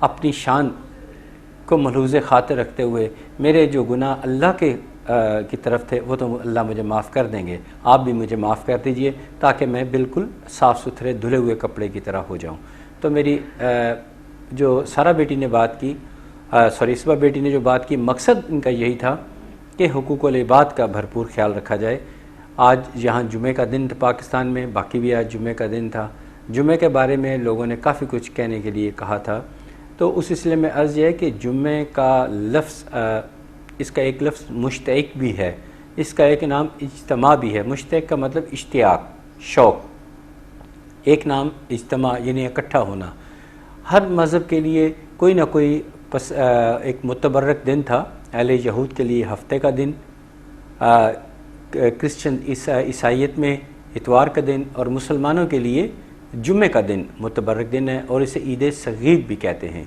اپنی شان کو ملحوظ خاطر رکھتے ہوئے میرے جو گناہ اللہ کی طرف تھے وہ تو اللہ مجھے معاف کر دیں گے، آپ بھی مجھے معاف کر دیجئے تاکہ میں بالکل صاف ستھرے دھلے ہوئے کپڑے کی طرح ہو جاؤں۔ تو میری جو سارا بیٹی نے بات کی، اسبا بیٹی نے جو بات کی، مقصد ان کا یہی تھا کہ حقوق العباد کا بھرپور خیال رکھا جائے۔ آج یہاں جمعے کا دن تھا پاکستان میں، باقی بھی آج جمعے کا دن تھا۔ جمعے کے بارے میں لوگوں نے کافی کچھ کہنے کے لیے کہا تھا، تو اس سلسلے میں عرض یہ ہے کہ جمعے کا لفظ، اس کا ایک لفظ مشتعق بھی ہے، اس کا ایک نام اجتماع بھی ہے۔ مشتعق کا مطلب اشتیاق، شوق، ایک نام اجتماع یعنی اکٹھا ہونا۔ ہر مذہب کے لیے کوئی نہ کوئی ایک متبرک دن تھا۔ اہل یہود کے لیے ہفتے کا دن، کرسچن عیسائیت میں اتوار کا دن، اور مسلمانوں کے لیے جمعے کا دن متبرک دن ہے، اور اسے عید صغیر بھی کہتے ہیں۔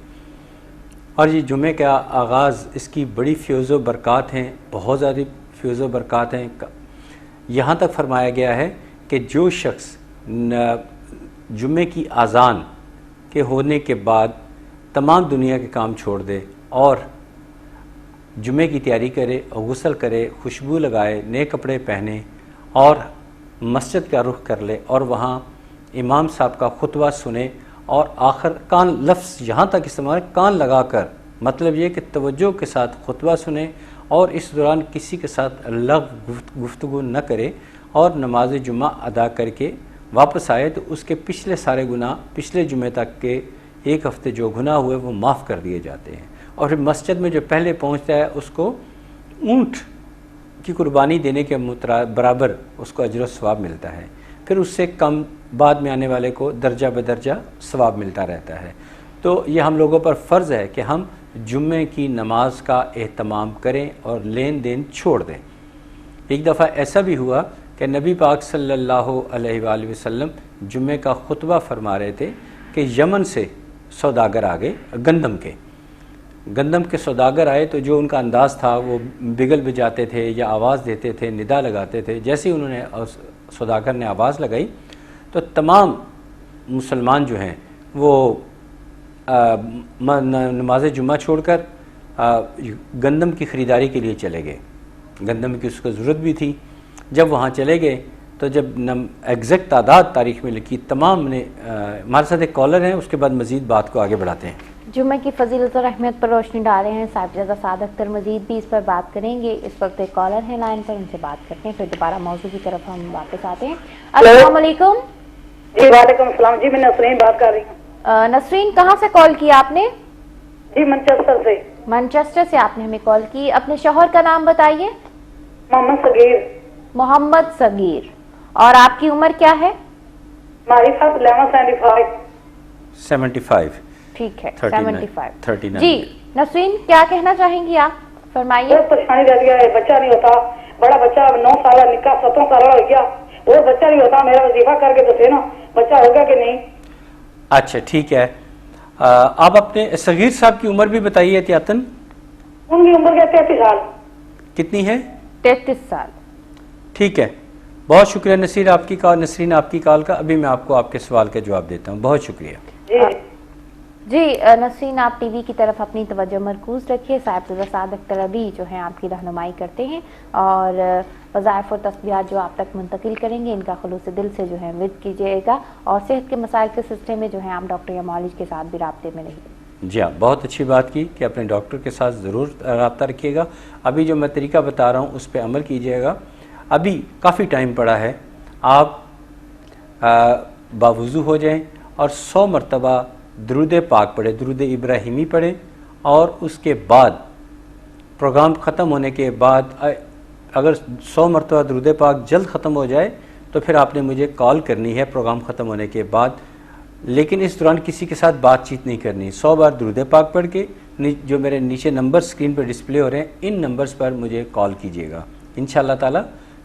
اور یہ جمعے کا آغاز، اس کی بڑی فیوز و برکات ہیں، بہت زیادہ فیوز و برکات ہیں۔ یہاں تک فرمایا گیا ہے کہ جو شخص جمعے کی اذان کے ہونے کے بعد تمام دنیا کے کام چھوڑ دے اور جمعے کی تیاری کرے اور غسل کرے، خوشبو لگائے، نئے کپڑے پہنے اور مسجد کا رخ کر لے اور وہاں امام صاحب کا خطبہ سنے، اور آخر کان لفظ یہاں تک استعمال کان لگا کر، مطلب یہ کہ توجہ کے ساتھ خطبہ سنے اور اس دوران کسی کے ساتھ لغو گفتگو نہ کرے اور نماز جمعہ ادا کر کے واپس آئے، تو اس کے پچھلے سارے گناہ، پچھلے جمعے تک کے ایک ہفتے جو گناہ ہوئے وہ معاف کر دیے جاتے ہیں۔ اور پھر مسجد میں جو پہلے پہنچتا ہے اس کو اونٹ کی قربانی دینے کے برابر اس کو اجر و ثواب ملتا ہے، پھر اس سے کم بعد میں آنے والے کو درجہ بدرجہ ثواب ملتا رہتا ہے۔ تو یہ ہم لوگوں پر فرض ہے کہ ہم جمعے کی نماز کا اہتمام کریں اور لین دین چھوڑ دیں۔ ایک دفعہ ایسا بھی ہوا کہ نبی پاک صلی اللہ علیہ وآلہ وسلم جمعے کا خطبہ فرما رہے تھے کہ یمن سے سوداگر آگے، گندم کے سوداگر آئے، تو جو ان کا انداز تھا وہ بگل بجاتے تھے یا آواز دیتے تھے، ندا لگاتے تھے۔ جیسے ہی انہوں نے سوداگر نے آواز لگائی تو تمام مسلمان جو ہیں وہ نماز جمعہ چھوڑ کر گندم کی خریداری کے لیے چلے گئے۔ گندم کی اس کو ضرورت بھی تھی۔ جب وہاں چلے گئے تو جب ایگزیکٹ تعداد تاریخ میں لکھی، تمام نے ہمارے ساتھ ایک کالر ہیں، اس کے بعد مزید بات کو آگے بڑھاتے ہیں۔ جمعہ کی فضیلت اور اہمیت پر روشنی ڈال رہے ہیں صاحبزادہ سعد اختر، مزید بھی اس پر بات کریں گے۔ اس وقت ایک کالر ہے لائن پر، ان سے بات کرتے ہیں، پھر دوبارہ موضوع کی طرف ہم واپس آتے ہیں۔ السلام علیکم۔ جی وعلیکم السلام، جی میں نسرین بات کر رہی ہوں۔ نسرین، کہاں سے کال کیا آپ نے؟ جی مانچسٹر سے۔ مانچسٹر سے آپ نے ہمیں کال کی، اپنے شوہر کا نام بتائیے۔ محمد صغیر۔ محمد صغیر، اور آپ کی عمر کیا ہے؟ ہماری ساتھ 75۔ ٹھیک ہے، 39۔ جی نسرین، کیا کہنا چاہیں گی آپ؟ فرمائیے۔ بہت پریشانی رہتی ہے، بچہ نہیں ہوتا، بڑا بچہ 9 سالہ، نکاح 17 سالہ ہو گیا، اور بچہ نہیں ہوتا، میرا وظیفہ کر کے دسے نا بچہ ہوگا کہ نہیں۔ اچھا ٹھیک ہے، آپ اپنے صغیر صاحب کی عمر بھی بتائیے احتیاطاً۔ ان کی عمر کیا 33 سال۔ کتنی ہے؟ 33 سال۔ ٹھیک ہے، بہت شکریہ نسرین آپ کی کال کا۔ ابھی میں آپ کو آپ کے سوال کا جواب دیتا ہوں، بہت شکریہ۔ جی نسرین، آپ ٹی وی کی طرف اپنی توجہ مرکوز رکھیے، صاحبزادہ سعد اختر ابھی جو ہیں آپ کی رہنمائی کرتے ہیں اور وظائف اور تسبیحات جو آپ تک منتقل کریں گے ان کا خلوص دل سے جو ہے ورد کیجیے گا، اور صحت کے مسائل کے سلسلے میں جو ہیں آپ ڈاکٹر یا معالج کے ساتھ بھی رابطے میں رہیے۔ جی ہاں، بہت اچھی بات کی کہ اپنے ڈاکٹر کے ساتھ ضرور رابطہ رکھیے گا۔ ابھی جو میں طریقہ بتا رہا ہوں اس پہ عمل کیجیے گا۔ ابھی کافی ٹائم پڑا ہے، آپ باوضو ہو جائیں اور 100 مرتبہ درود پاک پڑھیں، درود ابراہیمی پڑھیں، اور اس کے بعد پروگرام ختم ہونے کے بعد اگر 100 مرتبہ درود پاک جلد ختم ہو جائے تو پھر آپ نے مجھے کال کرنی ہے پروگرام ختم ہونے کے بعد، لیکن اس دوران کسی کے ساتھ بات چیت نہیں کرنی۔ 100 بار درود پاک پڑھ کے جو میرے نیچے نمبر سکرین پر ڈسپلے ہو رہے ہیں ان نمبرز پر مجھے کال کیجیے گا۔ انشاءاللہ تعالی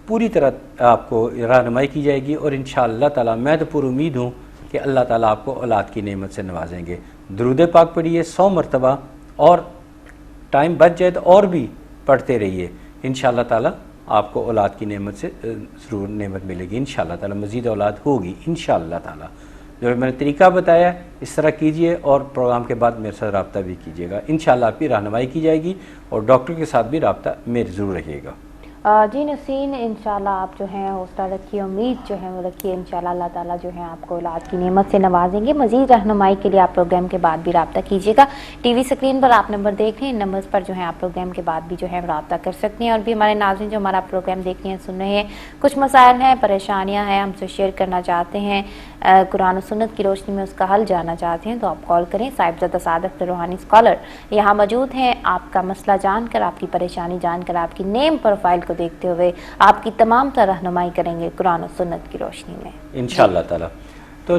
پوری طرح آپ کو رہنمائی کی جائے گی، اور انشاءاللہ تعالی میں تو پر امید ہوں کہ اللہ تعالیٰ آپ کو اولاد کی نعمت سے نوازیں گے۔ درود پاک پڑھیے 100 مرتبہ، اور ٹائم بچ جائے تو اور بھی پڑھتے رہیے، انشاءاللہ تعالیٰ آپ کو اولاد کی نعمت سے ضرور نعمت ملے گی، انشاءاللہ تعالیٰ مزید اولاد ہوگی انشاءاللہ تعالیٰ۔ جو میں نے طریقہ بتایا اس طرح کیجئے، اور پروگرام کے بعد میرے ساتھ رابطہ بھی کیجئے گا، انشاءاللہ آپ کی رہنمائی کی جائے گی، اور ڈاکٹر کے ساتھ بھی رابطہ میرے ضرور رکھیے گا۔ جی نسرین، انشاءاللہ آپ جو ہیں حوصلہ رکھیے، امید جو ہے وہ رکھیے، انشاءاللہ اللہ تعالیٰ جو ہے آپ کو اولاد کی نعمت سے نوازیں گے۔ مزید رہنمائی کے لیے آپ پروگرام کے بعد بھی رابطہ کیجیے گا۔ ٹی وی اسکرین پر آپ نمبر دیکھ رہے ہیں، ان نمبرز پر جو ہے آپ پروگرام کے بعد بھی جو ہے رابطہ کر سکتے ہیں۔ اور بھی ہمارے ناظرین جو ہمارا پروگرام دیکھ رہے ہیں، سن رہے ہیں، کچھ مسائل ہیں، پریشانیاں ہیں، ہم سے شیئر کرنا چاہتے ہیں، قرآن و سنت کی روشنی میں اس کا حل جاننا چاہتے ہیں، تو آپ کال کریں۔ صاحبزادہ صادق روحانی اسکالر یہاں موجود ہیں، آپ کا مسئلہ جان کر، آپ کی پریشانی جان کر، آپ کی نیم پروفائل کو دیکھتے ہوئے آپ کی تمام تر رہنمائی کریں گے قرآن و سنت کی روشنی میں انشاءاللہ تعالی۔ تو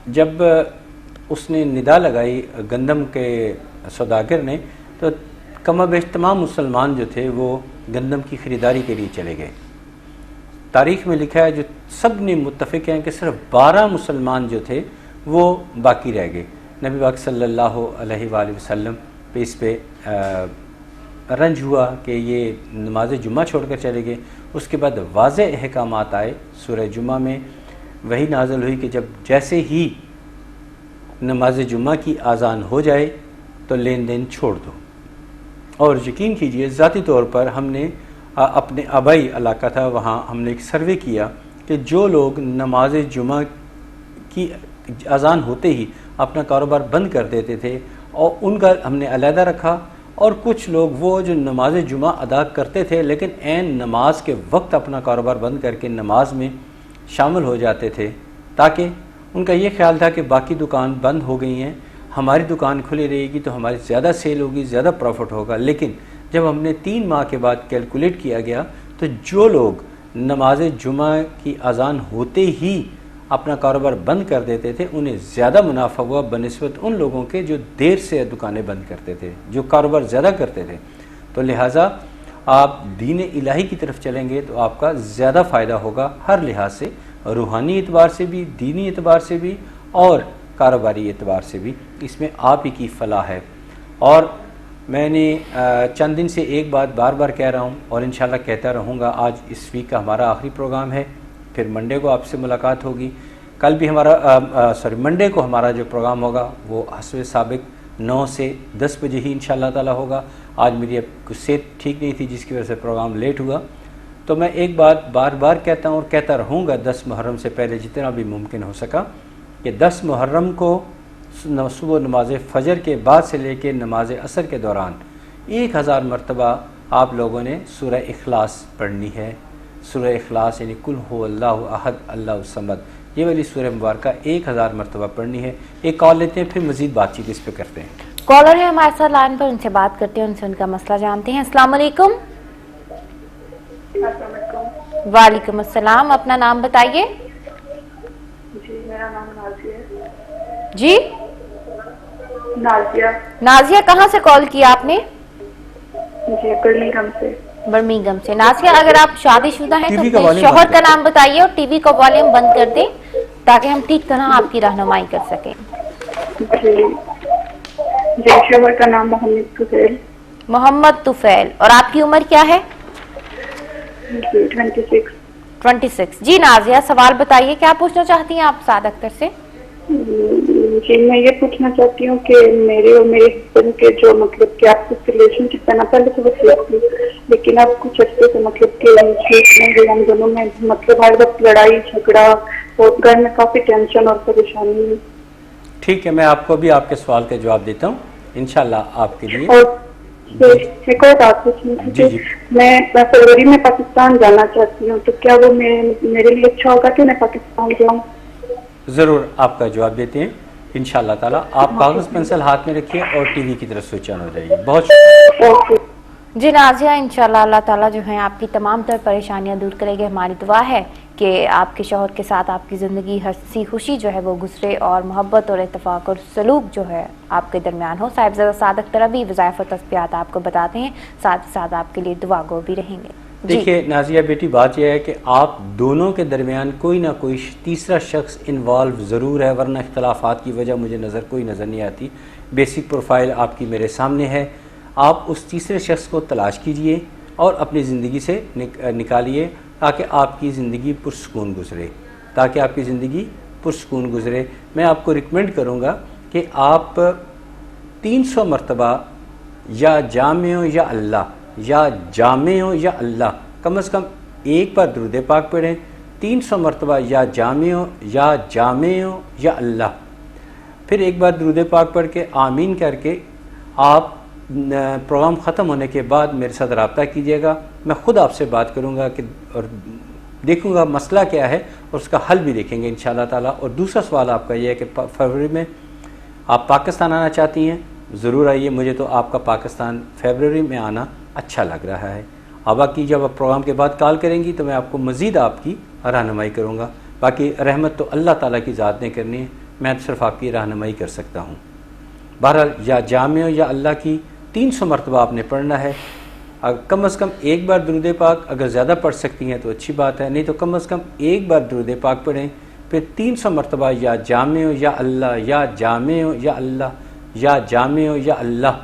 جب اس نے ندا لگائی گندم کے سوداگر نے، تو کم و بیش تمام مسلمان جو تھے وہ گندم کی خریداری کے لیے چلے گئے۔ تاریخ میں لکھا ہے، جو سب نے متفق ہیں کہ صرف 12 مسلمان جو تھے وہ باقی رہ گئے۔ نبی پاک صلی اللہ علیہ وآلہ وسلم پہ اس پہ رنج ہوا کہ یہ نماز جمعہ چھوڑ کر چلے گئے۔ اس کے بعد واضح احکامات آئے، سورہ جمعہ میں وہی نازل ہوئی کہ جب جیسے ہی نماز جمعہ کی اذان ہو جائے تو لین دین چھوڑ دو۔ اور یقین کیجئے ذاتی طور پر ہم نے اپنے آبائی علاقہ تھا، وہاں ہم نے ایک سروے کیا کہ جو لوگ نماز جمعہ کی اذان ہوتے ہی اپنا کاروبار بند کر دیتے تھے، اور ان کا ہم نے علیحدہ رکھا، اور کچھ لوگ وہ جو نماز جمعہ ادا کرتے تھے لیکن عین نماز کے وقت اپنا کاروبار بند کر کے نماز میں شامل ہو جاتے تھے، تاکہ ان کا یہ خیال تھا کہ باقی دکان بند ہو گئی ہیں، ہماری دکان کھلی رہے گی تو ہماری زیادہ سیل ہوگی، زیادہ پروفٹ ہوگا۔ لیکن جب ہم نے 3 ماہ کے بعد کیلکولیٹ کیا گیا تو جو لوگ نماز جمعہ کی اذان ہوتے ہی اپنا کاروبار بند کر دیتے تھے، انہیں زیادہ منافع ہوا بنسبت ان لوگوں کے جو دیر سے دکانیں بند کرتے تھے، جو کاروبار زیادہ کرتے تھے۔ تو لہٰذا آپ دین الہی کی طرف چلیں گے تو آپ کا زیادہ فائدہ ہوگا، ہر لحاظ سے، روحانی اعتبار سے بھی، دینی اعتبار سے بھی، اور کاروباری اعتبار سے بھی۔ اس میں آپ ہی کی فلاح ہے۔ اور میں نے چند دن سے ایک بات بار بار کہہ رہا ہوں، اور انشاءاللہ کہتا رہوں گا۔ آج اس ویک کا ہمارا آخری پروگرام ہے، پھر منڈے کو آپ سے ملاقات ہوگی۔ کل بھی منڈے کو ہمارا جو پروگرام ہوگا وہ حسب سابق 9 سے 10 بجے ہی انشاءاللہ تعالی ہوگا۔ آج میری کچھ صحت ٹھیک نہیں تھی جس کی وجہ سے پروگرام لیٹ ہوا، تو میں ایک بات بار بار کہتا ہوں اور کہتا رہوں گا 10 محرم سے پہلے جتنا بھی ممکن ہو سکا، کہ 10 محرم کو صبح نماز فجر کے بعد سے لے کے نماز عصر کے دوران 1000 مرتبہ آپ لوگوں نے سورہ اخلاص پڑھنی ہے۔ سورہ اخلاص یعنی کل هو اللہ احد اللہ الصمد، یہ والی سورہ مبارکہ 1000 مرتبہ پڑھنی ہے۔ ایک کال لیتے ہیں، پھر مزید بات چیت اس پہ کرتے ہیں۔ کالر ہے ہمارے ساتھ لائن پر، ان سے بات کرتے ہیں، ان سے ان کا مسئلہ جانتے ہیں۔ السلام علیکم۔ وعلیکم السلام، اپنا نام بتائیے۔ جی میرا نام نازیہ ہے۔ جی نازیہ۔ نازیہ، کہاں سے کال کیا آپ نے؟ جی برمنگھم سے۔ برمنگھم سے۔ نازیہ، اگر آپ شادی شدہ ہیں تو ٹی وی کا اپنے والیوم شوہر بند کا کر نام بتائیے اور ٹی وی کا والیوم بند کر دیں تاکہ ہم ٹھیک طرح آپ کی رہنمائی کر سکیں۔ جی جی شوہر کا نام محمد طفیل۔ محمد طفیل۔ اور آپ کی عمر کیا ہے؟ جی 26۔ 26۔ جی نازیہ، سوال بتائیے، کیا پوچھنا چاہتی ہیں آپ سعد اختر سے؟ جی میں یہ پوچھنا چاہتی ہوں کہ میرے اور میرے ہسبینڈ کے جو مطلب کہ آپ کی ریلیشن شپ ہے نا، پہلے تو وہ ٹھیک تھی، لیکن اب کچھ عرصے سے مطلب کہ ٹھیک نہیں ہوئی، ہم دونوں میں مطلب ہر وقت لڑائی جھگڑا، اور گھر میں کافی ٹینشن اور پریشانی ہے۔ ٹھیک ہے، میں آپ کو بھی آپ کے سوال کا جواب دیتا ہوں انشاءاللہ آپ کے لیے۔ اور ایک اور بات پوچھنی تھی کہ میں فروری میں پاکستان جانا چاہتی ہوں، تو کیا وہ میرے لیے اچھا ہوگا کہ میں پاکستان جاؤں؟ ضرور آپ کا جواب دیتے ہیں انشاءاللہ تعالی۔ آپ کاغذ پینسل ہاتھ میں رکھیے اور ٹی وی کی طرف سوئچ آن ہو جائیے۔ بہت شکریہ۔ اوکے جی نازیہ، انشاءاللہ اللہ تعالیٰ جو ہے آپ کی تمام تر پریشانیاں دور کرے گے۔ ہماری دعا ہے کہ آپ کے شوہر کے ساتھ آپ کی زندگی ہنسی خوشی جو ہے وہ گزرے، اور محبت اور اتفاق اور سلوک جو ہے آپ کے درمیان ہو۔ صاحبزادہ صادق اختر بھی وظائف و تسبیحات آپ کو بتاتے ہیں، ساتھ ہی ساتھ آپ کے لیے دعا گو بھی رہیں گے۔ دیکھیے نازیہ بیٹی، بات یہ ہے کہ آپ دونوں کے درمیان کوئی نہ کوئی تیسرا شخص انوالو ضرور ہے، ورنہ اختلافات کی وجہ مجھے کوئی نظر نہیں آتی۔ بیسک پروفائل آپ کی میرے سامنے ہے، آپ اس تیسرے شخص کو تلاش کیجئے اور اپنی زندگی سے نکالیے، تاکہ آپ کی زندگی پرسکون گزرے، تاکہ آپ کی زندگی پرسکون گزرے. میں آپ کو ریکمینڈ کروں گا کہ آپ 300 مرتبہ یا جامع یا اللہ یا جامع یا اللہ کم از کم ایک بار درود پاک پڑھیں. 300 مرتبہ یا جامع یا اللہ, پھر ایک بار درود پاک پڑھ کے آمین کر کے آپ پروگرام ختم ہونے کے بعد میرے ساتھ رابطہ کیجیے گا. میں خود آپ سے بات کروں گا کہ اور دیکھوں گا مسئلہ کیا ہے اور اس کا حل بھی دیکھیں گے انشاءاللہ تعالیٰ. اور دوسرا سوال آپ کا یہ ہے کہ فروری میں آپ پاکستان آنا چاہتی ہیں, ضرور آئیے. مجھے تو آپ کا پاکستان فیبروری میں آنا اچھا لگ رہا ہے. اور باقی جب آپ پروگرام کے بعد کال کریں گی تو میں آپ کو مزید آپ کی رہنمائی کروں گا. باقی رحمت تو اللہ تعالیٰ کی ذات نے کرنی ہے, میں صرف آپ کی رہنمائی کر سکتا ہوں. بہرحال یا جامع یا اللہ کی 300 مرتبہ آپ نے پڑھنا ہے. کم از کم ایک بار درود پاک, اگر زیادہ پڑھ سکتی ہیں تو اچھی بات ہے, نہیں تو کم از کم ایک بار درود پاک پڑھیں. پھر 300 مرتبہ یا جامع یا اللہ یا جامع یا اللہ یا جامع یا اللہ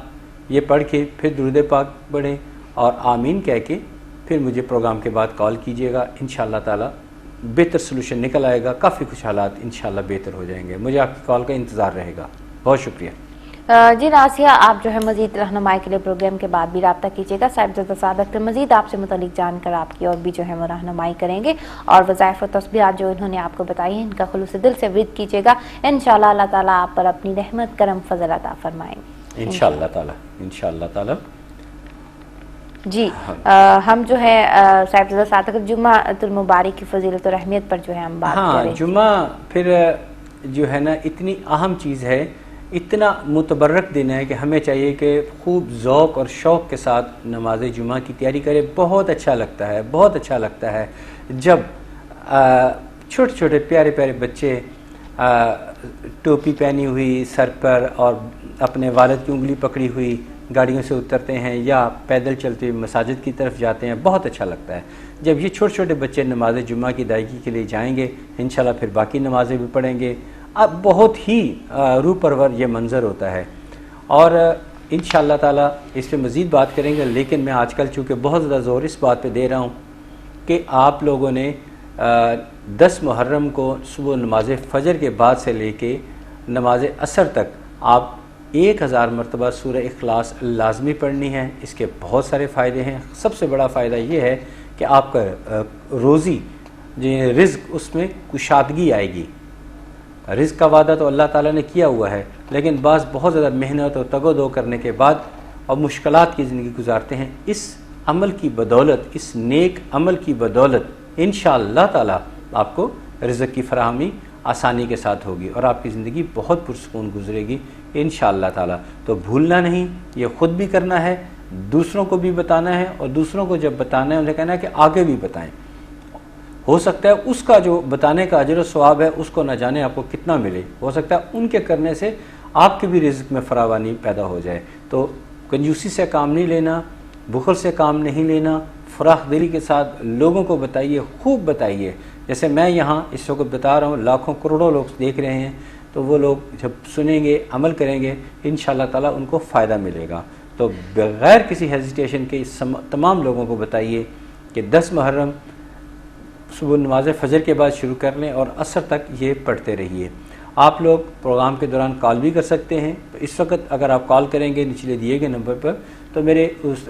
یہ پڑھ کے پھر درود پاک پڑھیں اور آمین کہہ کے پھر مجھے پروگرام کے بعد کال کیجیے گا. انشاءاللہ تعالیٰ بہتر سلوشن نکل آئے گا, کافی کچھ حالات انشاءاللہ بہتر ہو جائیں گے. مجھے آپ کی کال کا انتظار رہے گا. بہت شکریہ. جی ناسیہ, آپ جو ہے مزید رہنمائی کے لیے پروگرام کے بعد بھی رابطہ کیجیے گا. صاحبزادہ سعد اختر مزید آپ سے متعلق جان کر آپ کی اور بھی جو ہے وہ رہنمائی کریں گے, اور وظائف و تسبیحات جو انہوں نے آپ کو بتائی ہیں ان کا خلوص دل سے ورد کیجیے گا. انشاءاللہ اللہ تعالیٰ آپ پر اپنی رحمت کرم فضل عطا فرمائیں گے انشاءاللہ تعالیٰ. انشاءاللہ تعالیٰ. جی ہم جو ہے صاحبزادہ سعد اختر جمعہ المبارک کی فضیلت اور اہمیت پر جو ہے ہم بات کریں. ہاں, جمعہ پھر جو ہے نا اتنی اہم چیز ہے, اتنا متبرک دن ہے کہ ہمیں چاہیے کہ خوب ذوق اور شوق کے ساتھ نماز جمعہ کی تیاری کرے. بہت اچھا لگتا ہے, بہت اچھا لگتا ہے جب چھوٹے چھوٹے پیارے پیارے بچے ٹوپی پہنی ہوئی سر پر اور اپنے والد کی انگلی پکڑی ہوئی گاڑیوں سے اترتے ہیں یا پیدل چلتے ہوئے مساجد کی طرف جاتے ہیں. بہت اچھا لگتا ہے جب یہ چھوٹے چھوٹے بچے نماز جمعہ کی ادائیگی کے لیے جائیں گے. انشاءاللہ پھر باقی نمازیں بھی پڑھیں گے. اب بہت ہی روح پرور یہ منظر ہوتا ہے, اور انشاءاللہ تعالیٰ اس پہ مزید بات کریں گے. لیکن میں آج کل چونکہ بہت زیادہ زور اس بات پہ دے رہا ہوں کہ آپ لوگوں نے 10 محرم کو صبح نماز فجر کے بعد سے لے کے نماز عصر تک آپ 1000 مرتبہ سورہ اخلاص لازمی پڑھنی ہے. اس کے بہت سارے فائدے ہیں. سب سے بڑا فائدہ یہ ہے کہ آپ کا روزی رزق اس میں کشادگی آئے گی. رزق کا وعدہ تو اللہ تعالیٰ نے کیا ہوا ہے, لیکن بعض بہت زیادہ محنت اور تگ و دو کرنے کے بعد اور مشکلات کی زندگی گزارتے ہیں. اس عمل کی بدولت, اس نیک عمل کی بدولت انشاءاللہ تعالیٰ آپ کو رزق کی فراہمی آسانی کے ساتھ ہوگی اور آپ کی زندگی بہت پرسکون گزرے گی انشاءاللہ تعالیٰ. تو بھولنا نہیں, یہ خود بھی کرنا ہے, دوسروں کو بھی بتانا ہے, اور دوسروں کو جب بتانا ہے انہیں کہنا ہے کہ آگے بھی بتائیں. ہو سکتا ہے اس کا جو بتانے کا اجر و ثواب ہے اس کو نہ جانے آپ کو کتنا ملے, ہو سکتا ہے ان کے کرنے سے آپ کے بھی رزق میں فراوانی پیدا ہو جائے. تو کنجوسی سے کام نہیں لینا, بخل سے کام نہیں لینا, فراخ دلی کے ساتھ لوگوں کو بتائیے, خوب بتائیے. جیسے میں یہاں اس وقت بتا رہا ہوں, لاکھوں کروڑوں لوگ دیکھ رہے ہیں, تو وہ لوگ جب سنیں گے عمل کریں گے انشاءاللہ تعالیٰ ان کو فائدہ ملے گا. تو بغیر کسی ہیزیٹیشن کے تمام لوگوں کو بتائیے کہ 10 محرم صبح نماز فجر کے بعد شروع کر لیں اور عصر تک یہ پڑھتے رہیے. آپ لوگ پروگرام کے دوران کال بھی کر سکتے ہیں. اس وقت اگر آپ کال کریں گے نچلے دیے گئے نمبر پر تو میرے اس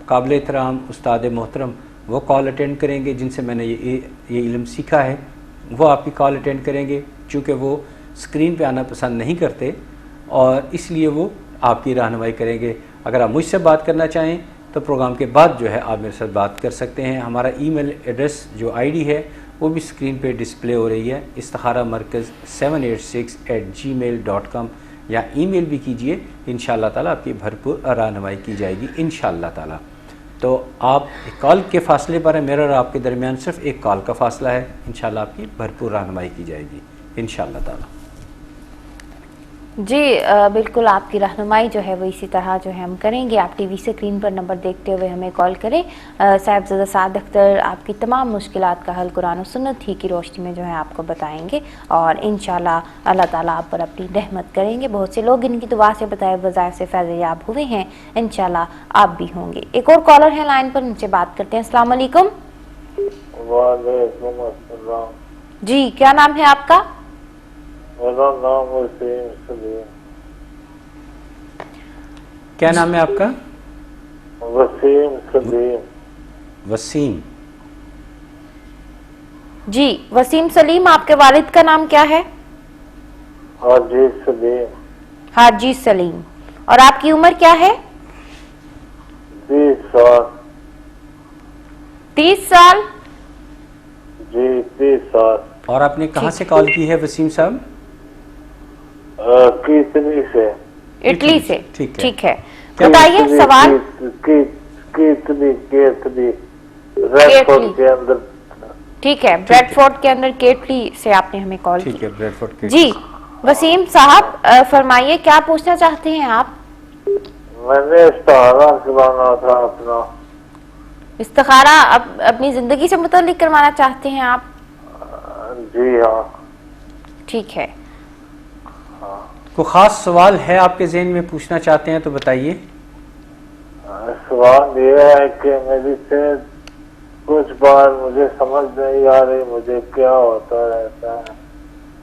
قابل احترام استاد محترم وہ کال اٹینڈ کریں گے, جن سے میں نے یہ علم سیکھا ہے. وہ آپ کی کال اٹینڈ کریں گے, چونکہ وہ اسکرین پہ آنا پسند نہیں کرتے اور اس لیے وہ آپ کی رہنمائی کریں گے. اگر آپ مجھ سے بات کرنا چاہیں تو پروگرام کے بعد جو ہے آپ میرے ساتھ بات کر سکتے ہیں. ہمارا ای میل ایڈریس جو ID ہے وہ بھی اسکرین پہ ڈسپلے ہو رہی ہے, استخارہ مرکز 786@gmail.com, یا ای میل بھی کیجئے. انشاءاللہ تعالیٰ آپ کی بھرپور رہنمائی کی جائے گی انشاءاللہ تعالیٰ. تو آپ کال کے فاصلے پر ہیں, میرا اور آپ کے درمیان صرف ایک کال کا فاصلہ ہے. انشاءاللہ آپ کی بھرپور رہنمائی کی جائے گی انشاءاللہ تعالیٰ. جی بالکل, آپ کی رہنمائی جو ہے وہ اسی طرح جو ہے ہم کریں گے. آپ ٹی وی اسکرین پر نمبر دیکھتے ہوئے ہمیں کال کریں. صاحبزادہ سعد اختر آپ کی تمام مشکلات کا حل قرآن و سنت ہی کی روشنی میں جو ہے آپ کو بتائیں گے, اور انشاءاللہ اللہ تعالیٰ آپ پر اپنی رحمت کریں گے. بہت سے لوگ ان کی دعا سے بتائے وظائف سے فیض یاب ہوئے ہیں, انشاءاللہ آپ بھی ہوں گے. ایک اور کالر ہے لائن پر, ان سے بات کرتے ہیں. السلام علیکم. وعلیکم السلام. جی کیا نام ہے آپ کا؟ میرا نام وسیم سلیم. کیا نام ہے آپ کا؟ وسیم سلیم. وسیم. جی وسیم سلیم، آپ کے والد کا نام کیا ہے؟ حاجی سلیم. حاجی سلیم. اور آپ کی عمر کیا ہے؟ 20 سال. 30 سال. جی 30 سال. اور آپ نے کہاں سے کال کی ہے وسیم صاحب؟ کتنی سے؟ اٹلی سے. ٹھیک ہے. ٹھیک ہے، بتائیے سوال. کتنی ریڈ فورٹ کے اندر. ٹھیک ہے، بریڈ فورٹ کے اندر کیٹلی سے آپ نے ہمیں کال کی. ٹھیک ہے، بریڈ فورٹ کے. جی وسیم صاحب فرمائیے کیا پوچھنا چاہتے ہیں آپ؟ میں نے استخارہ کروانا تھا اپنا. استخارہ اپنی زندگی سے متعلق کروانا چاہتے ہیں آپ؟ جی ہاں. ٹھیک ہے. کوئی خاص سوال ہے آپ کے ذہن میں پوچھنا چاہتے ہیں تو بتائیے. سوال یہ ہے کہ میری صحت کچھ بار مجھے سمجھ نہیں آ رہی مجھے کیا ہوتا رہتا ہے.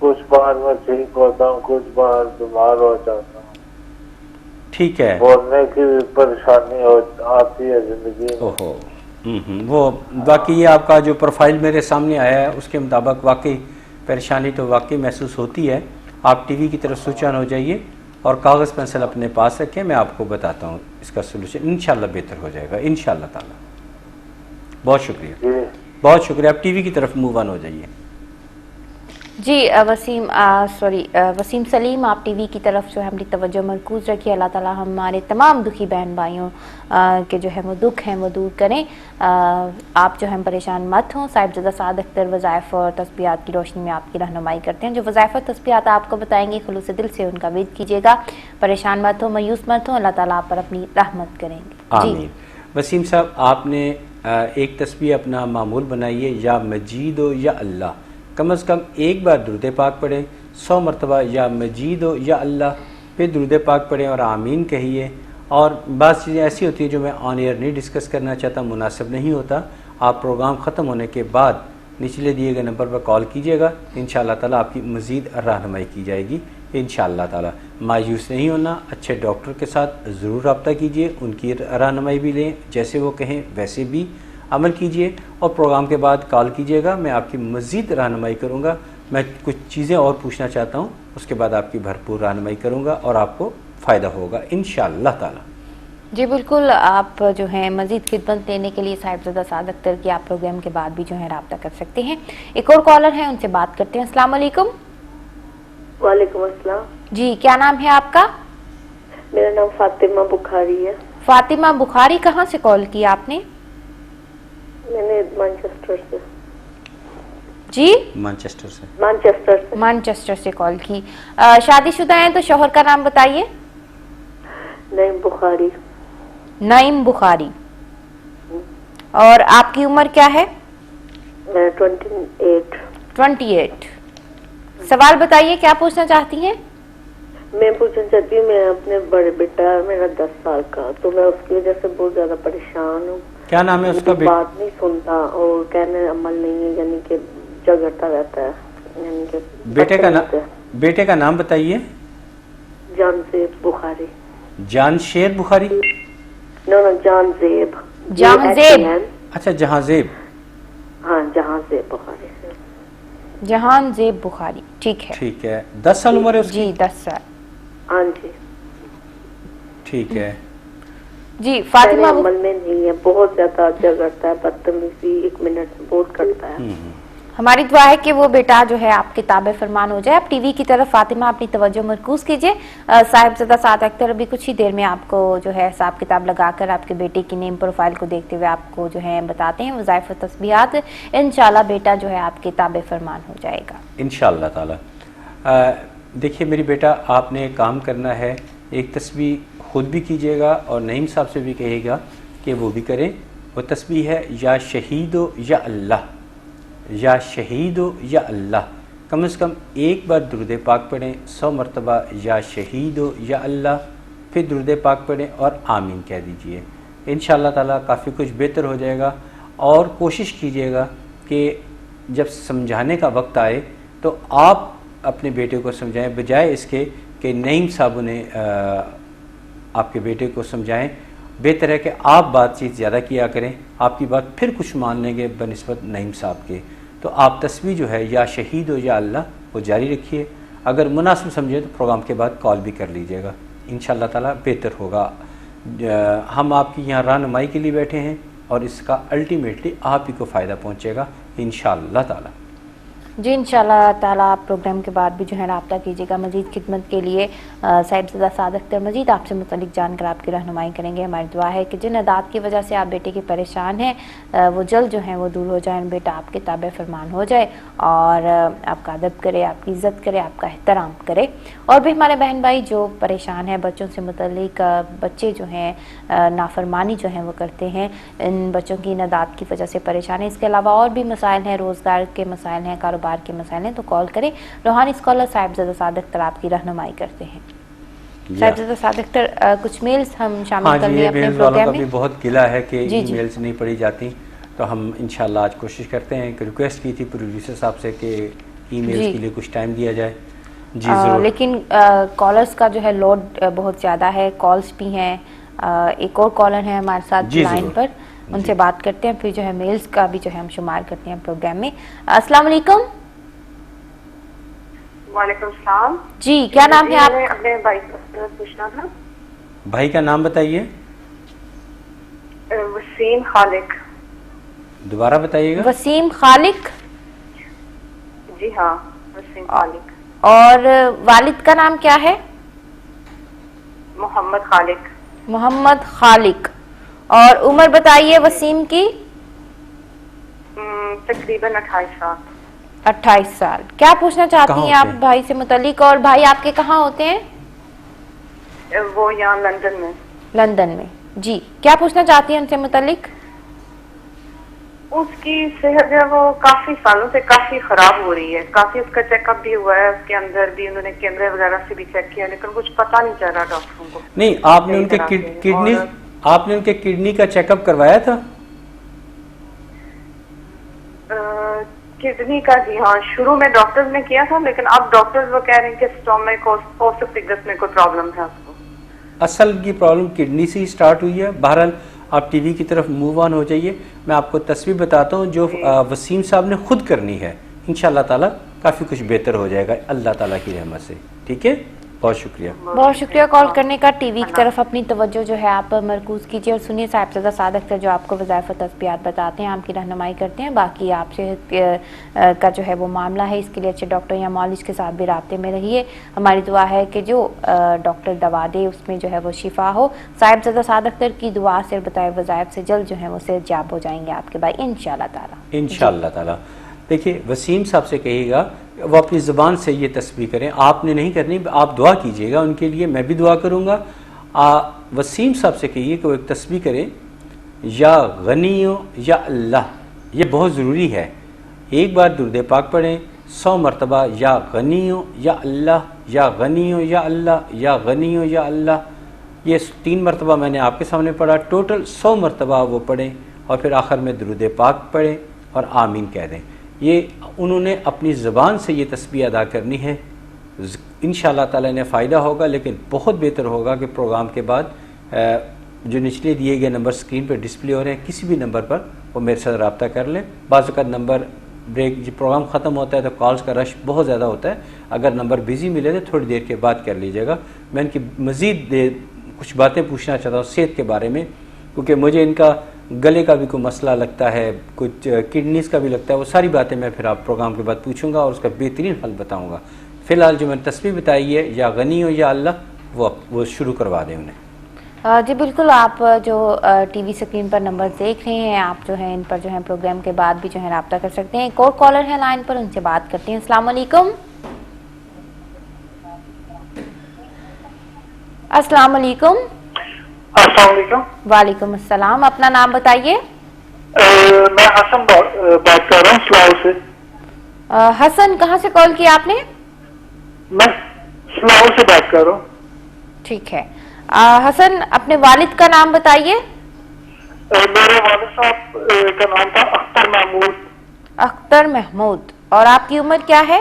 کچھ بار میں ٹھیک ہوتا ہوں، کچھ بار بیمار ہو جاتا ہوں. ٹھیک ہے. بولنے کی بھی پریشانی آتی ہے زندگی میں. اوہو. وہ واقعی آپ کا جو پروفائل میرے سامنے آیا ہے اس کے مطابق واقعی پریشانی تو واقعی محسوس ہوتی ہے. آپ ٹی وی کی طرف سوئچ آن ہو جائیے اور کاغذ پینسل اپنے پاس رکھیں. میں آپ کو بتاتا ہوں اس کا سلوشن، انشاءاللہ بہتر ہو جائے گا انشاءاللہ تعالی. بہت شکریہ. جی بہت شکریہ. آپ ٹی وی کی طرف موو آن ہو جائیے. جی وسیم سلیم، آپ ٹی وی کی طرف جو ہے ہماری توجہ مرکوز رکھیے. اللہ تعالیٰ ہمارے تمام دکھی بہن بھائیوں کے جو ہے وہ دکھ ہیں وہ دور کریں. آپ جو ہیں پریشان مت ہوں. صاحبزادہ سعد اختر وظائف اور تسبیحات کی روشنی میں آپ کی رہنمائی کرتے ہیں. جو وظائف اور تسبیحات آپ کو بتائیں گے خلوص دل سے ان کا ورد کیجیے گا. پریشان مت ہوں، مایوس مت ہوں. اللہ تعالیٰ آپ پر اپنی رحمت کریں گے. آمین. وسیم صاحب آپ نے ایک تسبیح اپنا معمول بنائیے، یا مجید ہو یا اللہ. کم از کم ایک بار درود پاک پڑھیں، 100 مرتبہ یا مجید ہو یا اللہ، پھر درود پاک پڑھیں اور آمین کہیے. اور بعض چیزیں ایسی ہوتی ہیں جو میں آن ایئر نہیں ڈسکس کرنا چاہتا، مناسب نہیں ہوتا. آپ پروگرام ختم ہونے کے بعد نچلے دیے گئے نمبر پر کال کیجیے گا. انشاءاللہ تعالیٰ آپ کی مزید رہنمائی کی جائے گی انشاءاللہ تعالیٰ. مایوس نہیں ہونا، اچھے ڈاکٹر کے ساتھ ضرور رابطہ کیجیے، ان کی رہنمائی بھی لیں، جیسے وہ کہیں ویسے بھی عمل کیجیے. اور پروگرام کے بعد کال کیجیے گا، میں آپ کی مزید رہنمائی کروں گا. میں کچھ چیزیں اور پوچھنا چاہتا ہوں، اس کے بعد آپ کی بھرپور رہنمائی کروں گا اور آپ کو فائدہ ہوگا انشاءاللہ تعالی. جی بالکل. آپ جو ہیں مزید خدمت لینے کے لیے صاحبزادہ سعد اختر کی آپ پروگرام کے بعد بھی جو ہے رابطہ کر سکتے ہیں. ایک اور کالر ہیں، ان سے بات کرتے ہیں. السلام علیکم. وعلیکم السلام. جی کیا نام ہے آپ کا؟ میرا نام فاطمہ بخاری ہے. فاطمہ بخاری، کہاں سے کال کی آپ نے؟ میں نے مانچسٹر سے. جی مانچسٹر سے. مانچسٹر سے کال کی. شادی شدہ ہیں تو شوہر کا نام بتائیے. نعیم بخاری. نعیم بخاری. اور آپ کی عمر کیا ہے؟ 28. سوال بتائیے، کیا پوچھنا چاہتی ہیں؟ میں پوچھنا چاہتی ہوں، میں اپنے بڑے بیٹا میرا 10 سال کا، تو میں اس کی وجہ سے بہت زیادہ پریشان ہوں. کیا نام ہے اس کا؟ بات نہیں سنتا اور کہنے عمل نہیں ہے، یعنی کہ جھگڑتا رہتا ہے. یعنی کہ بیٹے کا نام بتائیے. جانزیب بخاری. جانشیر بخاری؟ نو جان زیب. اچھا جہاں زیب. ہاں جہاں زیب بخاری. جہان زیب بخاری. ٹھیک ہے. ٹھیک ہے. 10 سال عمر ہے اس کی؟ جی 10 سال. ہاں جی. ٹھیک ہے. جی فاطمہ عمل میں نہیں ہے، بہت زیادہ جھگڑتا ہے، بدتمیزی 1 منٹ بہت کرتا ہے. ہماری دعا ہے کہ وہ بیٹا جو ہے آپ کے تابع فرمان ہو جائے. آپ ٹی وی کی طرف فاطمہ اپنی توجہ مرکوز کیجیے. صاحبزادہ سعد اختر ابھی کچھ ہی دیر میں آپ کو جو ہے حساب کتاب لگا کر آپ کے بیٹے کی نیم پروفائل کو دیکھتے ہوئے آپ کو جو ہے بتاتے ہیں وظائف و تسبیحات. انشاءاللہ بیٹا جو ہے آپ کے تابع فرمان ہو جائے گا انشاءاللہ تعالی. دیکھیے میری بیٹا، آپ نے کام کرنا ہے، ایک تسبیح خود بھی کیجیے گا اور نعیم صاحب سے بھی کہے گا کہ وہ بھی کریں. وہ تسبیح ہے یا شہید و یا اللہ، یا شہید و یا اللہ. کم از کم ایک بار درود پاک پڑھیں 100 مرتبہ یا شہید و یا اللہ، پھر درود پاک پڑھیں اور آمین کہہ دیجئے. انشاءاللہ تعالیٰ کافی کچھ بہتر ہو جائے گا. اور کوشش کیجیے گا کہ جب سمجھانے کا وقت آئے تو آپ اپنے بیٹے کو سمجھائیں، بجائے اس کے کہ نعیم صاحب نے آپ کے بیٹے کو سمجھائیں. بہتر ہے کہ آپ بات چیت زیادہ کیا کریں، آپ کی بات پھر کچھ مان لیں گے بنسبت نعیم صاحب کے. تو آپ تسبیح جو ہے یا شہید ہو یا اللہ وہ جاری رکھیے. اگر مناسب سمجھیں تو پروگرام کے بعد کال بھی کر لیجیے گا، انشاءاللہ تعالیٰ بہتر ہوگا. ہم آپ کی یہاں رہنمائی کے لیے بیٹھے ہیں اور اس کا الٹیمیٹلی آپ ہی کو فائدہ پہنچے گا انشاءاللہ تعالیٰ. جی انشاءاللہ تعالیٰ آپ پروگرام کے بعد بھی جو ہے رابطہ کیجیے گا. مزید خدمت کے لیے صاحبزادہ سعد اختر مزید آپ سے متعلق جان کر آپ کی رہنمائی کریں گے. ہماری دعا ہے کہ جن عادات کی وجہ سے آپ بیٹے کی پریشان ہیں وہ جلد جو ہیں وہ دور ہو جائیں، بیٹا آپ کے تابع فرمان ہو جائے اور آپ کا ادب کرے، آپ کی عزت کرے، آپ کا احترام کرے. اور بھی ہمارے بہن بھائی جو پریشان ہیں بچوں سے متعلق، بچے جو ہیں نافرمانی جو ہیں وہ کرتے ہیں، ان بچوں کی ان عادات کی وجہ سے پریشان ہیں. اس کے علاوہ اور بھی مسائل ہیں، روزگار کے مسائل ہیں، کاروبار کے مسائل ہیں، تو کال کریں. روحانی اسکالر صاحبزادہ سعد اختر آپ کی رہنمائی کرتے ہیں. صاحبزادہ سعد اختر کچھ میلز ہم شامل کر لیں اپنے پروگرام میں. بھی بہت گلا ہے کہ جی ای میلز نہیں پڑھی جاتی، تو ہم انشاءاللہ آج کوشش کرتے ہیں کہ ریکویسٹ کی تھی پروڈیوسر صاحب سے کہ ای میلز کے لیے کچھ ٹائم دیا جائے. جی ضرور. لیکن کالرز کا جو ہے لوڈ بہت زیادہ ہے، کالز بھی ہیں. ایک اور کالر ہیں ہمارے ساتھ لائن پر، ان سے بات کرتے ہیں، پھر جو ہے میلز کا بھی جو ہے ہم شمار کرتے ہیں پروگرام میں. السلام علیکم. وعلیکم السلام. جی کیا نام ہے آپ؟ اپنے بھائی کا پوچھنا تھا. بھائی کا نام بتائیے. وسیم خالق. دوبارہ بتائیے گا. وسیم خالق. جی ہاں وسیم خالق. اور والد کا نام کیا ہے؟ محمد خالق. محمد خالق. اور عمر بتائیے وسیم کی؟ تقریباً 28 سال. 28 سال. کیا پوچھنا چاہتی ہیں آپ بھائی سے متعلق؟ اور بھائی آپ کے کہاں ہوتے ہیں؟ وہ یہاں لندن میں. لندن میں. جی کیا پوچھنا چاہتی ہیں ان سے متعلق؟ اس کی صحت جو ہے وہ کافی سالوں سے کافی خراب ہو رہی ہے. کافی اس کا چیک اپ بھی ہوا ہے، اس کے اندر بھی انہوں نے کیمرے وغیرہ سے بھی چیک کیا، لیکن کچھ پتہ نہیں چل رہا ڈاکٹروں کو. نہیں، آپ نے ان کے کڈنی کا چیک اپ کروایا تھا؟ کڈنی کا جی ہاں شروع میں ڈاکٹر نے کیا تھا، لیکن اب ڈاکٹر وہ کہہ رہے ہیں کہ اسٹومک اور اوسوفیگس میں کوئی پرابلم ہے اس کو. اصل کی پرابلم کڈنی سے ہی سٹارٹ ہوئی ہے. بہرحال آپ ٹی وی کی طرف موو آن ہو جائیے. میں آپ کو تصویر بتاتا ہوں جو وسیم صاحب نے خود کرنی ہے. انشاءاللہ تعالیٰ کافی کچھ بہتر ہو جائے گا اللہ تعالیٰ کی رحمت سے. ٹھیک ہے، بہت شکریہ. بہت شکریہ کال کرنے کا. ٹی وی کی طرف اپنی توجہ جو ہے آپ مرکوز کیجیے اور سنیے صاحبزادہ سعد اختر جو آپ کو وظائف و تسبیحات بتاتے ہیں، آپ کی رہنمائی کرتے ہیں. باقی آپ صحت کا جو ہے وہ معاملہ ہے، اس کے لیے اچھے ڈاکٹر یا معالج کے ساتھ بھی رابطے میں رہیے. ہماری دعا ہے کہ جو ڈاکٹر دوا دے اس میں جو ہے وہ شفا ہو. صاحبزادہ سعد اختر کی دعا سے بتائے وظائف سے جلد جو ہے وہ صحتیاب ہو جائیں گے آپ کے بھائی انشاءاللہ تعالیٰ. انشاءاللہ تعالیٰ. دیکھیے وسیم صاحب سے کہیے گا وہ اپنی زبان سے یہ تسبیح کریں. آپ نے نہیں کرنی، آپ دعا کیجئے گا ان کے لیے، میں بھی دعا کروں گا. وسیم صاحب سے کہیے کہ وہ ایک تسبیح کریں، یا غنیو یا اللہ. یہ بہت ضروری ہے. ایک بار درود پاک پڑھیں 100 مرتبہ، یا غنیو یا اللہ، یا غنیو یا اللہ، یا غنیو یا اللہ. یہ 3 مرتبہ میں نے آپ کے سامنے پڑھا. ٹوٹل 100 مرتبہ وہ پڑھیں اور پھر آخر میں درود پاک پڑھیں اور آمین کہہ دیں. یہ انہوں نے اپنی زبان سے یہ تسبیح ادا کرنی ہے. انشاءاللہ تعالیٰ نے فائدہ ہوگا، لیکن بہت بہتر ہوگا کہ پروگرام کے بعد جو نچلے دیے گئے نمبر سکرین پہ ڈسپلے ہو رہے ہیں کسی بھی نمبر پر وہ میرے ساتھ رابطہ کر لیں. بعض اوقات نمبر بریک جب پروگرام ختم ہوتا ہے تو کالز کا رش بہت زیادہ ہوتا ہے. اگر نمبر بزی ملے تو تھوڑی دیر کے بعد کر لیجیے گا. میں ان کی مزید کچھ باتیں پوچھنا چاہتا ہوں صحت کے بارے میں، کیونکہ مجھے ان کا گلے کا بھی کوئی مسئلہ لگتا ہے، کچھ کڈنیز کا بھی لگتا ہے. وہ ساری باتیں میں پھر آپ پروگرام کے بعد پوچھوں گا اور اس کا بہترین حل بتاؤں گا. فی الحال جو میں نے تسبیح بتائی ہے یا غنی ہو یا اللہ وہ شروع کروا دیں انہیں. جی بالکل. آپ جو ٹی وی سکرین پر نمبر دیکھ رہے ہیں آپ جو ہیں ان پر جو ہے پروگرام کے بعد بھی جو ہے رابطہ کر سکتے ہیں. ایک اور کالر ہے لائن پر، ان سے بات کرتے ہیں. السلام علیکم. السلام علیکم. السلام علیکم. وعلیکم السلام. اپنا نام بتائیے. میں حسن بات کر رہا ہوں سلاؤ سے. حسن کہاں سے کال کیا آپ نے؟ میں سلاؤ سے بات کر رہا ہوں. ٹھیک ہے. حسن اپنے والد کا نام بتائیے. میرے والد صاحب کا نام تھا اختر محمود. اختر محمود. اور آپ کی عمر کیا ہے؟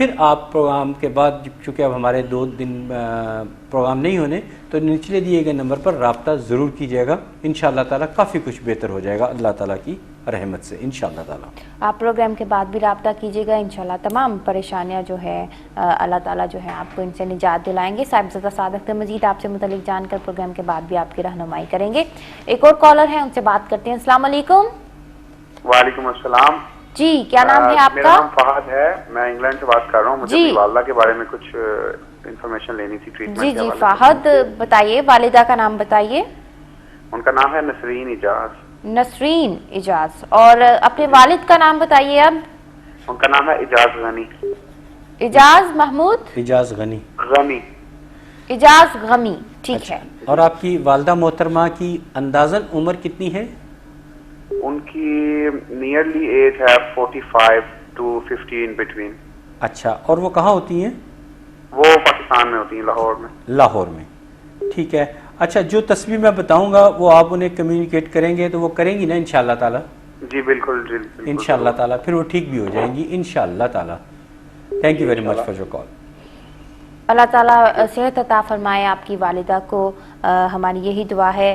پھر آپ پروگرام کے بعد چونکہ اب ہمارے 2 دن پروگرام نہیں ہونے تو نچلے دیے گئے نمبر پر رابطہ ضرور کیجیے گا. انشاءاللہ تعالیٰ کافی کچھ بہتر ہو جائے گا اللہ تعالیٰ کی رحمت سے انشاءاللہ تعالیٰ. آپ پروگرام کے بعد بھی رابطہ کیجیے گا انشاءاللہ تمام پریشانیاں جو ہے اللہ تعالیٰ جو ہے آپ کو ان سے نجات دلائیں گے. صاحبزادہ صادق سے مزید آپ سے متعلق جان کر پروگرام کے بعد بھی آپ کی رہنمائی کریں گے. ایک اور کالر ہیں، ان سے بات کرتے ہیں. السلام علیکم. وعلیکم السلام. جی کیا نام ہے آپ کا؟ میرا نام فہد ہے، میں انگلینڈ سے بات کر رہا ہوں. مجھے اپنی والدہ کے بارے میں کچھ انفارمیشن لینی تھی ٹریٹمنٹ جی فہد بتائیے، والدہ کا نام بتائیے. ان کا نام ہے نسرین اجاز. نسرین اجاز. اور اپنے والد کا نام بتائیے. اب ان کا نام ہے اجاز غنی. اجاز محمود اجاز غنی. اجاز غمی. ٹھیک ہے. اور آپ کی والدہ محترمہ کی اندازاً عمر کتنی ہے؟ ان کی نیئرلی ایج ہے 45 to 50 in between. اچھا، اور وہ کہاں ہوتی ہیں؟ وہ پاکستان میں ہوتی ہیں، لاہور میں. لاہور میں. ٹھیک ہے. اچھا، جو تصویر میں بتاؤں گا وہ آپ انہیں کمیونیکیٹ کریں گے تو وہ کریں گی نا انشاءاللہ تعالیٰ؟ جی بالکل جی انشاءاللہ تعالیٰ. پھر وہ ٹھیک بھی ہو جائیں گی انشاءاللہ تعالیٰ. Thank you very much for your call. اللہ تعالیٰ صحت عطا فرمائے آپ کی والدہ کو، ہماری یہی دعا ہے.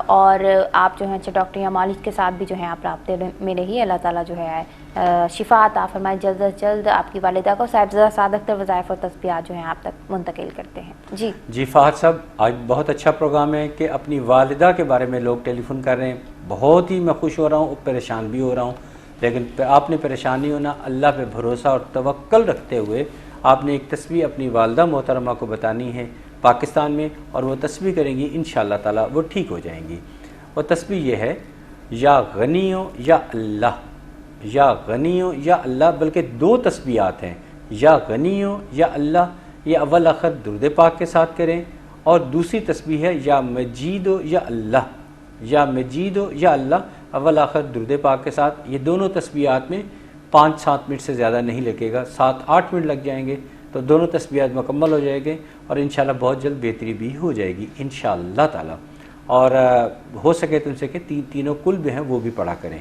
اور آپ جو ہیں اچھے ڈاکٹر یا مالک کے ساتھ بھی جو ہیں آپ رابطے میں رہیے. اللہ تعالیٰ جو ہے شفا عطا فرمائے جلد از جلد آپ کی والدہ کو. صاحبزادہ صادق تر وظائف اور تسبیحات جو ہیں آپ تک منتقل کرتے ہیں. جی فہد صاحب، آج بہت اچھا پروگرام ہے کہ اپنی والدہ کے بارے میں لوگ ٹیلی فون کر رہے ہیں. بہت ہی میں خوش ہو رہا ہوں، پریشان بھی ہو رہا ہوں. لیکن آپ نے پریشان نہیں ہونا، اللہ پہ بھروسہ اور توکل رکھتے ہوئے آپ نے ایک تسبیح اپنی والدہ محترمہ کو بتانی ہے پاکستان میں، اور وہ تسبیح کریں گی انشاءاللہ تعالیٰ وہ ٹھیک ہو جائیں گی. وہ تسبیح یہ ہے، یا غنیو یا اللہ، یا غنیو یا اللہ، بلکہ 2 تسبیحات ہیں. یا غنیو یا اللہ، یہ اول آخر درود پاک کے ساتھ کریں. اور دوسری تسبیح ہے یا مجیدو یا اللہ، یا مجیدو یا اللہ، اول آخر درود پاک کے ساتھ. یہ دونوں تسبیحات میں 5-7 منٹ سے زیادہ نہیں لگے گا، 7-8 منٹ لگ جائیں گے تو دونوں تسبیحات مکمل ہو جائیں گے اور انشاءاللہ بہت جلد بہتری بھی ہو جائے گی انشاءاللہ تعالیٰ. اور ہو سکے تو ان سے کہ تینوں کل بھی ہیں وہ بھی پڑھا کریں،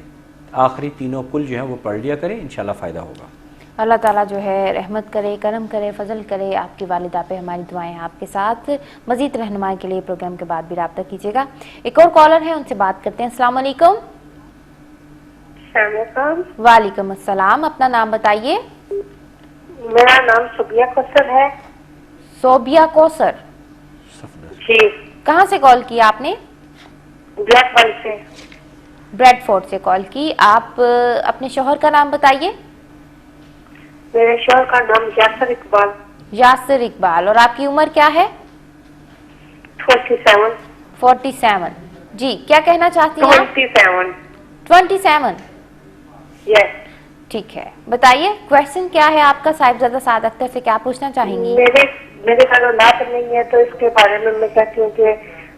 آخری تینوں کل جو ہیں وہ پڑھ لیا کریں، انشاءاللہ فائدہ ہوگا. اللہ تعالیٰ جو ہے رحمت کرے، کرم کرے، فضل کرے آپ کی والدہ پہ. ہماری دعائیں آپ کے ساتھ. مزید رہنمائی کے لیے پروگرام کے بعد بھی رابطہ کیجیے گا. ایک اور کالر ہے، ان سے بات کرتے ہیں. السلام علیکم. وعلیکم السلام. اپنا نام بتائیے. میرا نام صوبیہ کوثر ہے. صوبیہ کوثر جی. کہاں سے کال کیا آپ نے؟ بلیک بل سے. بریڈ فورٹ سے کال کی. آپ اپنے شوہر کا نام بتائیے. میرے شوہر کا نام یاسر اقبال. یاسر اقبال. اور آپ کی عمر کیا ہے؟ 47. جی کیا کہنا چاہتی ہیں آپ؟ 27. یس. ٹھیک ہے، بتائیے کویشچن کیا ہے آپ کا. صاحبزادہ صادق سے کیا پوچھنا چاہیں گی؟ میرے گھر اولاد نہیں ہے تو اس کے بارے میں میں کہتی ہوں کہ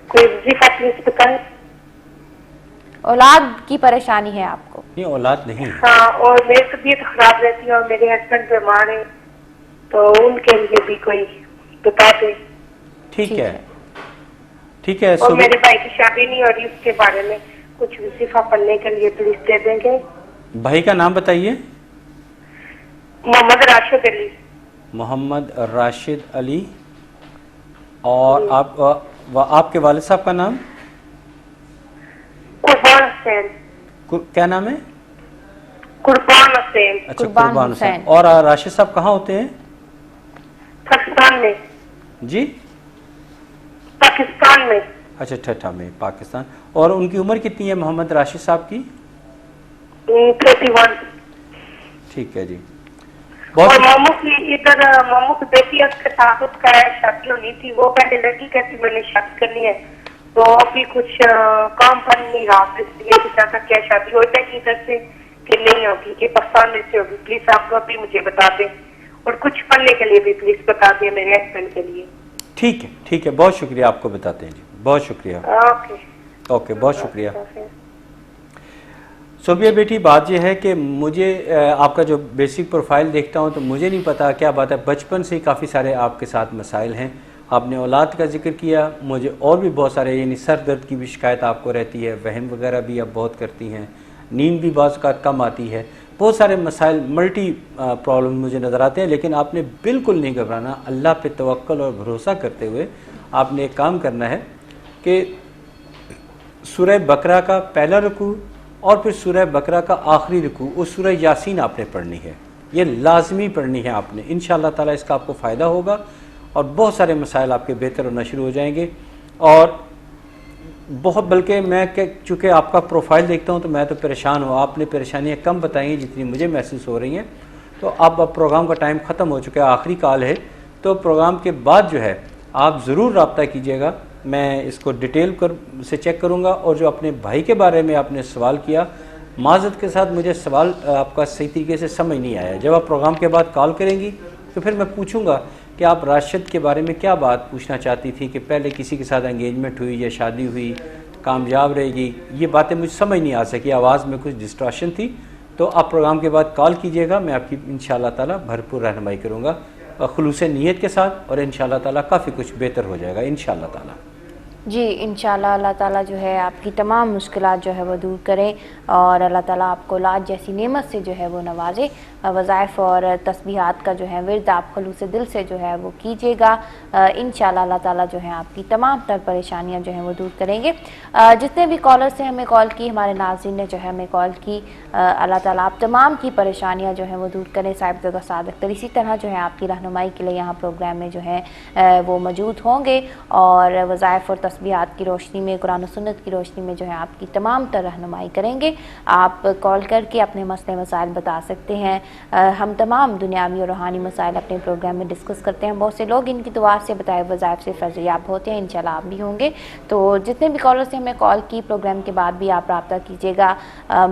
کوئی وظیفہ پلیز بتائیں. اولاد کی پریشانی ہے آپ کو؟ نہیں، اولاد نہیں. ہاں، اور میری طبیعت خراب رہتی ہے اور میرے ہسبینڈ بیمار ہیں تو ان کے لیے بھی کوئی بتا دیں. ٹھیک ہے ٹھیک ہے. اور میرے بھائی کی شادی نہیں ہو رہی، اس کے بارے میں کچھ وظیفہ پڑھنے کے لیے پلیز دے دیں گے. بھائی کا نام بتائیے. محمد راشد علی. محمد راشد علی. اور آپ کے والد صاحب کا نام؟ قربان حسین. کیا نام ہے؟ قربان حسین. اچھا قربان حسین. اور راشد صاحب کہاں ہوتے ہیں؟ پاکستان میں. جی پاکستان میں. اچھا ٹھٹھا میں پاکستان. اور ان کی عمر کتنی ہے محمد راشد صاحب کی؟ 31. ٹھیک ہے جی. اور ماموں کی ادھر ماموں کی بیٹی اس کے ساتھ اس کا شادی ہونی تھی، وہ پہلے لڑکی کہتی میں نے شادی کرنی ہے تو ابھی کچھ کام بن نہیں رہا، اس لیے تھا کیا شادی ہو جائے گی ادھر سے کہ نہیں ہوگی، کہ پاکستان میں سے ہوگی. پلیز آپ ابھی مجھے بتا دیں اور کچھ پڑھنے کے لیے بھی پلیز بتا دیں میرے ہسبینڈ کے لیے. ٹھیک ہے ٹھیک ہے، بہت شکریہ، آپ کو بتاتے ہیں جی. بہت شکریہ. اوکے بہت شکریہ. صوبیہ بیٹی، بات یہ ہے کہ مجھے آپ کا جو بیسک پروفائل دیکھتا ہوں تو مجھے نہیں پتا کیا بات ہے، بچپن سے ہی کافی سارے آپ کے ساتھ مسائل ہیں. آپ نے اولاد کا ذکر کیا، مجھے اور بھی بہت سارے یعنی سر درد کی بھی شکایت آپ کو رہتی ہے، وہم وغیرہ بھی آپ بہت کرتی ہیں، نیند بھی بعض اوقات کم آتی ہے. بہت سارے مسائل ملٹی پرابلم مجھے نظر آتے ہیں، لیکن آپ نے بالکل نہیں گھبرانا، اللہ پہ توکل اور بھروسہ کرتے ہوئے آپ نے ایک کام کرنا ہے کہ سورہ بقرہ کا پہلا رکوع اور پھر سورہ بقرہ کا آخری رکوع وہ سورہ یاسین آپ نے پڑھنی ہے، یہ لازمی پڑھنی ہے آپ نے، انشاءاللہ تعالیٰ اس کا آپ کو فائدہ ہوگا اور بہت سارے مسائل آپ کے بہتر ہونا شروع ہو جائیں گے۔ اور بہت بلکہ میں چونکہ آپ کا پروفائل دیکھتا ہوں تو میں تو پریشان ہوں، آپ نے پریشانیاں کم بتائی ہیں جتنی مجھے محسوس ہو رہی ہیں، تو اب پروگرام کا ٹائم ختم ہو چکا ہے، آخری کال ہے، تو پروگرام کے بعد جو ہے آپ ضرور رابطہ کیجیے گا، میں اس کو ڈیٹیل سے چیک کروں گا۔ اور جو اپنے بھائی کے بارے میں آپ نے سوال کیا، معذرت کے ساتھ مجھے سوال آپ کا صحیح طریقے سے سمجھ نہیں آیا، جب آپ پروگرام کے بعد کال کریں گی تو پھر میں پوچھوں گا کہ آپ راشد کے بارے میں کیا بات پوچھنا چاہتی تھی، کہ پہلے کسی کے ساتھ انگیجمنٹ ہوئی یا شادی ہوئی، کامیاب رہے گی، یہ باتیں مجھے سمجھ نہیں آ سکی، آواز میں کچھ ڈسٹرشن تھی، تو آپ پروگرام کے بعد کال کیجیے گا، میں آپ کی انشاءاللہ تعالیٰ بھرپور رہنمائی کروں گا خلوص نیت کے ساتھ، اور انشاءاللہ تعالیٰ کافی کچھ بہتر ہو جائے گا انشاءاللہ تعالیٰ۔ جی انشاءاللہ اللہ تعالیٰ جو ہے آپ کی تمام مشکلات جو ہے وہ دور کریں، اور اللہ تعالیٰ آپ کو لاج جیسی نعمت سے جو ہے وہ نوازے۔ وظائف اور تسبیحات کا جو ہے ورد آپ خلوص دل سے جو ہے وہ کیجیے گا، انشاءاللہ اللہ تعالیٰ جو ہے آپ کی تمام تر پریشانیاں جو ہیں وہ دور کریں گے۔ جتنے بھی کالر سے ہمیں کال کی، ہمارے ناظرین نے جو ہے ہمیں کال کی، اللہ تعالیٰ آپ تمام کی پریشانیاں جو ہیں وہ دور کریں۔ صاحبزادہ سعد اختر اسی طرح جو ہے آپ کی رہنمائی کے لیے یہاں پروگرام میں جو ہے وہ موجود ہوں گے، اور وظائف اور تسبیحات کی روشنی میں، قرآن و سنت کی روشنی میں جو ہے آپ کی تمام تر رہنمائی کریں گے۔ آپ کال کر کے اپنے مسئلے مسائل بتا سکتے ہیں، ہم تمام دنیاوی اور روحانی مسائل اپنے پروگرام میں ڈسکس کرتے ہیں، بہت سے لوگ ان کی دعا سے بتائے وظائف سے فیض یاب ہوتے ہیں، انشاءاللہ آپ بھی ہوں گے۔ تو جتنے بھی کالر سے ہمیں کال کی، پروگرام کے بعد بھی آپ رابطہ کیجیے گا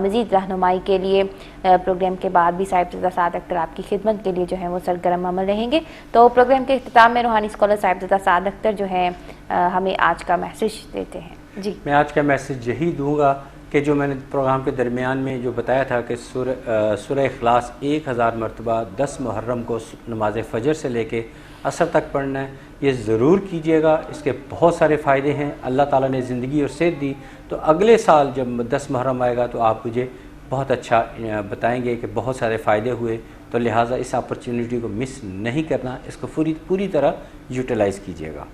مزید رہنمائی کے لیے، پروگرام کے بعد بھی صاحبزادہ سعد اختر آپ کی خدمت کے لیے جو ہے وہ سرگرم عمل رہیں گے۔ تو پروگرام کے اختتام میں روحانی اسکالر صاحبزادہ سعد اختر جو ہے ہمیں آج کا میسج دیتے ہیں۔ جی میں آج کا میسج یہی دوں گا کہ جو میں نے پروگرام کے درمیان میں جو بتایا تھا کہ سورہ اخلاص 1000 مرتبہ 10 محرم کو نماز فجر سے لے کے عصر تک پڑھنا ہے، یہ ضرور کیجیے گا، اس کے بہت سارے فائدے ہیں۔ اللہ تعالیٰ نے زندگی اور صحت دی تو اگلے سال جب 10 محرم آئے گا تو آپ مجھے بہت اچھا بتائیں گے کہ بہت سارے فائدے ہوئے، تو لہٰذا اس اپرچونیٹی کو مس نہیں کرنا، اس کو پوری طرح یوٹیلائز کیجیے گا۔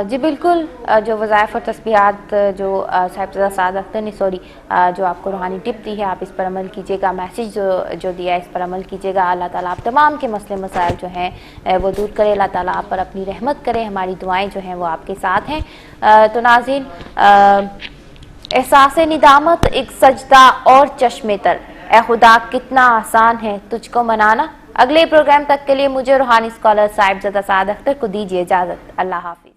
جی بالکل، جو وظائف اور تسبیحات جو صاحبزادہ سعد اختر نے جو آپ کو روحانی ٹپ دی ہے، آپ اس پر عمل کیجیے گا، میسج جو دیا ہے اس پر عمل کیجیے گا۔ اللہ تعالیٰ آپ تمام کے مسئلے مسائل جو ہیں وہ دور کرے، اللہ تعالیٰ آپ پر اپنی رحمت کرے، ہماری دعائیں جو ہیں وہ آپ کے ساتھ ہیں۔ تو ناظرین، احساس ندامت ایک سجدہ اور چشمے تر، اے خدا کتنا آسان ہے تجھ کو منانا۔ اگلے پروگرام تک کے لیے مجھے روحانی اسکالر صاحبزادہ سعد اختر کو دیجیے اجازت، اللہ حافظ۔